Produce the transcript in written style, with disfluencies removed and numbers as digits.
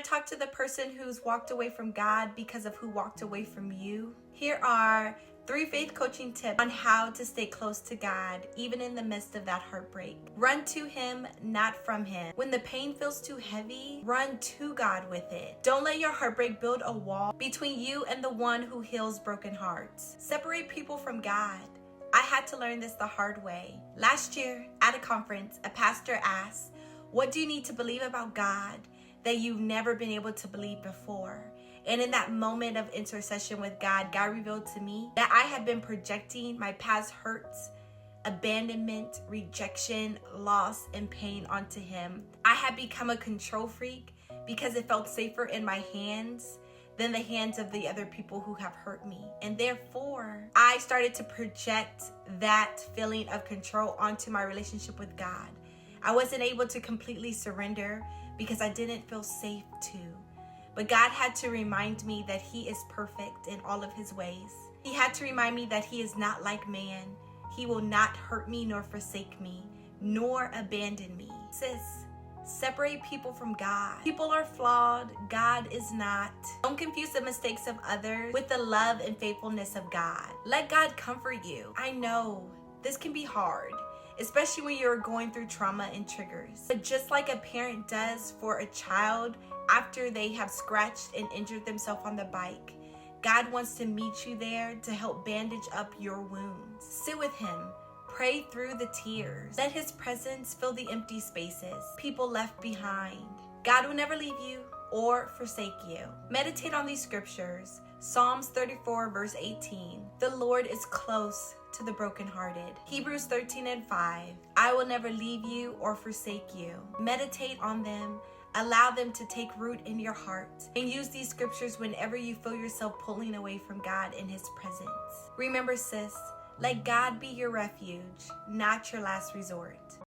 talk to the person who's walked away from God because of who walked away from you? Here are 3 faith coaching tips on how to stay close to God, even in the midst of that heartbreak. Run to Him, not from Him. When the pain feels too heavy, run to God with it. Don't let your heartbreak build a wall between you and the one who heals broken hearts. Separate people from God. I had to learn this the hard way. Last year, at a conference, a pastor asked, "What do you need to believe about God that you've never been able to believe before?" And in that moment of intercession with God, God revealed to me that I had been projecting my past hurts, abandonment, rejection, loss, and pain onto Him. I had become a control freak because it felt safer in my hands than the hands of the other people who have hurt me. And therefore, I started to project that feeling of control onto my relationship with God. I wasn't able to completely surrender because I didn't feel safe to. But God had to remind me that He is perfect in all of His ways. He had to remind me that He is not like man. He will not hurt me nor forsake me, nor abandon me. Sis, separate people from God. People are flawed. God is not. Don't confuse the mistakes of others with the love and faithfulness of God. Let God comfort you. I know this can be hard, especially when you're going through trauma and triggers. But just like a parent does for a child after they have scratched and injured themselves on the bike, God wants to meet you there to help bandage up your wounds. Sit with Him. Pray through the tears. Let His presence fill the empty spaces, people left behind. God will never leave you or forsake you. Meditate on these scriptures. Psalms 34 verse 18. The Lord is close to the brokenhearted. Hebrews 13:5. I will never leave you or forsake you. Meditate on them. Allow them to take root in your heart, and use these scriptures whenever you feel yourself pulling away from God in His presence. Remember, sis, let God be your refuge, not your last resort.